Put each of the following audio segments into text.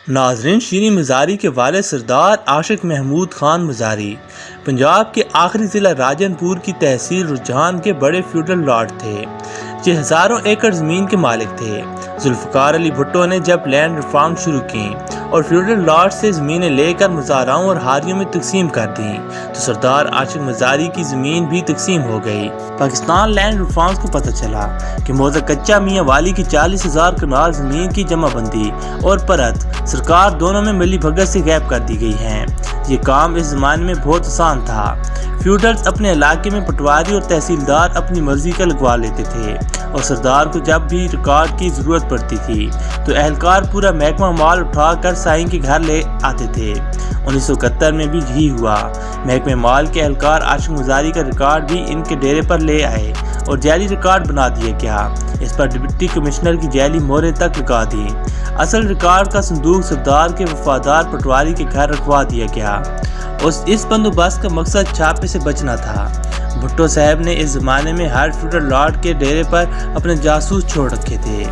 ناظرین، شیریں مزاری کے والد سردار عاشق محمود خان مزاری پنجاب کے آخری ضلع راجن پور کی تحصیل رجحان کے بڑے فیوڈل لاٹ تھے۔ یہ ہزاروں ایکڑ زمین کے مالک تھے۔ ذوالفقار علی بھٹو نے جب لینڈ ریفارم شروع کی اور فیوڈل لاٹ سے زمینیں لے کر مزارعوں اور حاریوں میں تقسیم کر دیں تو سردار عاشق مزاری کی زمین بھی تقسیم ہو گئی۔ پاکستان لینڈ ریفارمز کو پتہ چلا کہ موزہ کچا میاں والی کی 40,000 کنال زمین کی جمع بندی اور پرت سرکار دونوں میں ملی بھگت سے غائب کر دی گئی ہیں۔ یہ کام اس زمانے میں بہت آسان تھا۔ فیوڈلز اپنے علاقے میں پٹواری اور تحصیلدار اپنی مرضی کا لگوا لیتے تھے اور سردار کو جب بھی ریکارڈ کی ضرورت پڑتی تھی تو اہلکار پورا محکمہ مال اٹھا کر سائیں کے گھر لے آتے تھے۔ 1971 میں بھی یہی ہوا۔ محکمہ مال کے اہلکار عاشق مزاری کا ریکارڈ بھی ان کے ڈیرے پر لے آئے اور جعلی ریکارڈ بنا دیا گیا۔ اس پر ڈپٹی کمشنر کی جعلی مہریں تک لگا دیں۔ اصل ریکارڈ کا صندوق سردار کے وفادار پٹواری کے گھر رکھوا دیا گیا۔ اس بندوبست کا مقصد چھاپے سے بچنا تھا۔ بھٹو صاحب نے اس زمانے میں ہر فیوڈل لاٹ کے ڈیرے پر اپنے جاسوس چھوڑ رکھے تھے۔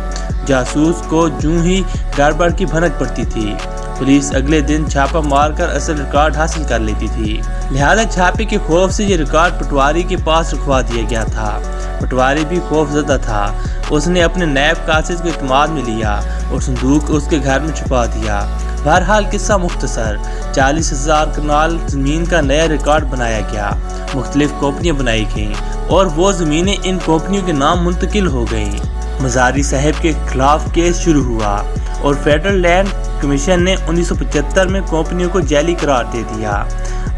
جاسوس کو جوں ہی گڑبڑ کی بھنک پڑتی تھی، پولیس اگلے دن چھاپا مار کر اصل ریکارڈ حاصل کر لیتی تھی۔ لہذا چھاپے کے خوف سے یہ ریکارڈ پٹواری کے پاس رکھوا دیا گیا تھا۔ پٹواری بھی خوف زدہ تھا۔ اس نے اپنے نیب قاصد کو اعتماد میں لیا اور صندوق اس کے گھر میں چھپا دیا۔ بہرحال قصہ مختصر، 40,000 کنال زمین کا نیا ریکارڈ بنایا گیا، مختلف کمپنیاں بنائی گئیں اور وہ زمینیں ان کمپنیوں کے نام منتقل ہو گئیں۔ مزاری صاحب کے خلاف کیس شروع ہوا اور فیڈرل لینڈ کمیشن نے 1975 میں کمپنیوں کو جعلی قرار دے دیا۔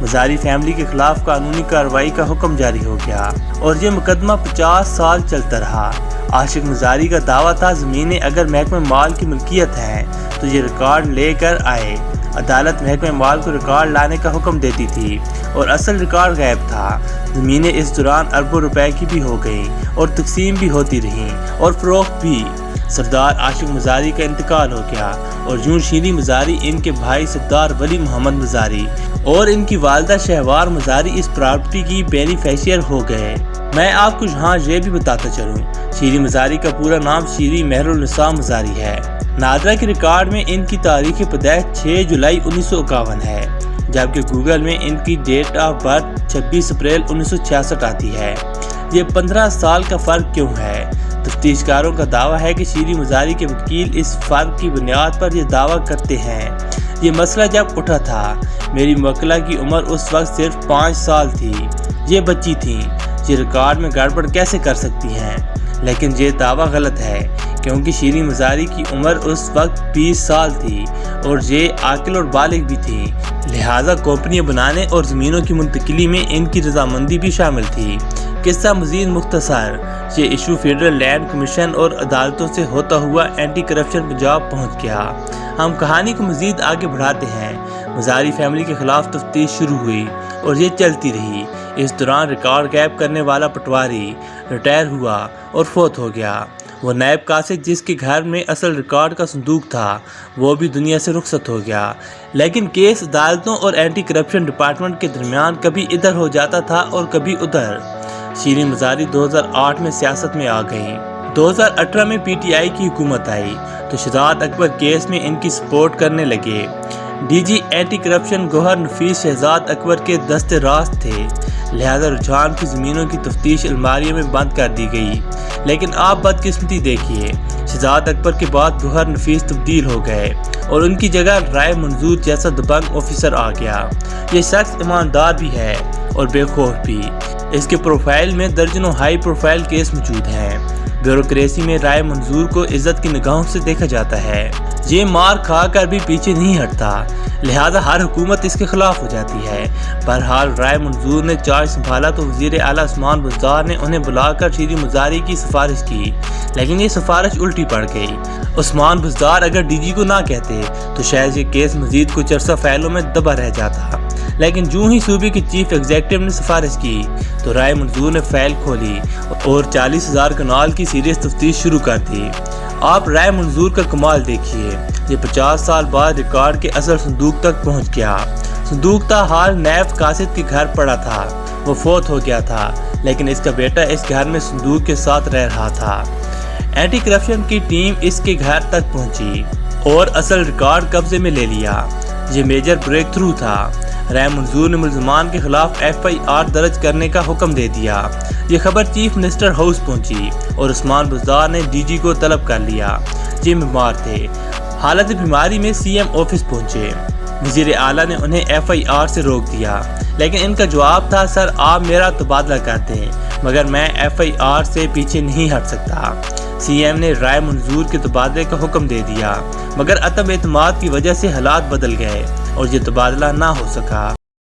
مزاری فیملی کے خلاف قانونی کارروائی کا حکم جاری ہو گیا اور یہ مقدمہ 50 سال چلتا رہا۔ عاشق مزاری کا دعویٰ تھا زمینیں اگر محکمہ مال کی ملکیت ہیں تو یہ ریکارڈ لے کر آئے۔ عدالت محکمہ مال کو ریکارڈ لانے کا حکم دیتی تھی اور اصل ریکارڈ غائب تھا۔ زمینیں اس دوران اربوں روپے کی بھی ہو گئیں اور تقسیم بھی ہوتی رہیں اور فروخت بھی۔ سردار عاشق مزاری کا انتقال ہو گیا اور یوں شیریں مزاری، ان کے بھائی سردار ولی محمد مزاری اور ان کی والدہ شہوار مزاری اس پراپرٹی کی بینیفیشیئر ہو گئے۔ میں آپ کو یہاں یہ بھی بتاتا چلوں، شیریں مزاری کا پورا نام شیریں مہر النساء مزاری ہے۔ نادرہ کے ریکارڈ میں ان کی تاریخ پیدائش 6 جولائی 1951 ہے، جبکہ گوگل میں ان کی ڈیٹ آف برتھ 26 اپریل 1966 آتی ہے۔ یہ 15 سال کا فرق کیوں ہے؟ تفتیش کاروں کا دعویٰ ہے کہ شیریں مزاری کے وکیل اس فرق کی بنیاد پر یہ دعویٰ کرتے ہیں۔ یہ مسئلہ جب اٹھا تھا، میری موکلہ کی عمر اس وقت صرف 5 سال تھی، یہ بچی تھیں، یہ ریکارڈ میں گڑبڑ کیسے کر سکتی ہیں؟ لیکن یہ دعویٰ غلط ہے کیونکہ شیریں مزاری کی عمر اس وقت 20 سال تھی اور یہ عاقل اور بالغ بھی تھیں، لہٰذا کمپنیاں بنانے اور زمینوں کی منتقلی میں ان کی رضامندی بھی شامل تھی۔ قصہ مزید مختصر، یہ ایشو فیڈرل لینڈ کمیشن اور عدالتوں سے ہوتا ہوا اینٹی کرپشن پنجاب پہنچ گیا۔ ہم کہانی کو مزید آگے بڑھاتے ہیں۔ مزاری فیملی کے خلاف تفتیش شروع ہوئی اور یہ چلتی رہی۔ اس دوران ریکارڈ غائب کرنے والا پٹواری ریٹائر ہوا اور فوت ہو گیا۔ وہ نیب قاصد جس کے گھر میں اصل ریکارڈ کا صندوق تھا، وہ بھی دنیا سے رخصت ہو گیا۔ لیکن کیس عدالتوں اور اینٹی کرپشن ڈپارٹمنٹ کے درمیان کبھی ادھر ہو جاتا تھا اور کبھی ادھر۔ شیریں مزاری 2008 میں سیاست میں آ گئیں۔ 2018 میں پی ٹی آئی کی حکومت آئی تو شہزاد اکبر کیس میں ان کی سپورٹ کرنے لگے۔ ڈی جی اینٹی کرپشن گوہر نفیس شہزاد اکبر کے دست راست تھے، لہذا رجحان کی زمینوں کی تفتیش الماریوں میں بند کر دی گئی۔ لیکن آپ بدقسمتی دیکھیے، شہزاد اکبر کے بعد گوہر نفیس تبدیل ہو گئے اور ان کی جگہ رائے منظور جیسا دبنگ آفیسر آ گیا۔ یہ شخص ایماندار بھی ہے اور بے خوف بھی۔ اس کے پروفائل میں درجنوں ہائی پروفائل کیس موجود ہیں۔ بیوروکریسی میں رائے منظور کو عزت کی نگاہوں سے دیکھا جاتا ہے۔ یہ مار کھا کر بھی پیچھے نہیں ہٹتا، لہذا ہر حکومت اس کے خلاف ہو جاتی ہے۔ بہرحال رائے منظور نے چارج سنبھالا تو وزیر اعلیٰ عثمان بزدار نے انہیں بلا کر شیریں مزاری کی سفارش کی، لیکن یہ سفارش الٹی پڑ گئی۔ عثمان بزدار اگر ڈی جی کو نہ کہتے تو شاید یہ کیس مزید کچھ عرصہ فائلوں میں دبا رہ جاتا، لیکن جوں ہی صوبے کے چیف ایگزیکٹو نے سفارش کی تو رائے منظور نے فائل کھولی اور 40,000 کنال کی سیریس تفتیش شروع کر دی۔ آپ رائے منظور کا کمال دیکھیے، یہ 50 سال بعد ریکارڈ کے اصل صندوق تک پہنچ گیا۔ صندوق تا حال نیب قاصد کے گھر پڑا تھا، وہ فوت ہو گیا تھا، لیکن اس کا بیٹا اس گھر میں صندوق کے ساتھ رہ رہا تھا۔ اینٹی کرپشن کی ٹیم اس کے گھر تک پہنچی اور اصل ریکارڈ قبضے میں لے لیا۔ یہ میجر بریک تھرو تھا۔ رائے منظور نے ملزمان کے خلاف FIR درج کرنے کا حکم دے دیا۔ یہ خبر چیف منسٹر ہاؤس پہنچی اور عثمان بزدار نے DG کو طلب کر لیا۔ یہ بیمار تھے۔ حالت بیماری میں CM آفس پہنچے۔ وزیر اعلیٰ نے انہیں FIR سے روک دیا، لیکن ان کا جواب تھا سر آپ میرا تبادلہ کر دیں، مگر میں FIR سے پیچھے نہیں ہٹ سکتا۔ CM نے رائے منظور کے تبادلے کا حکم دے دیا، مگر عدم اعتماد کی وجہ سے حالات بدل گئے اور یہ تبادلہ نہ ہو سکا۔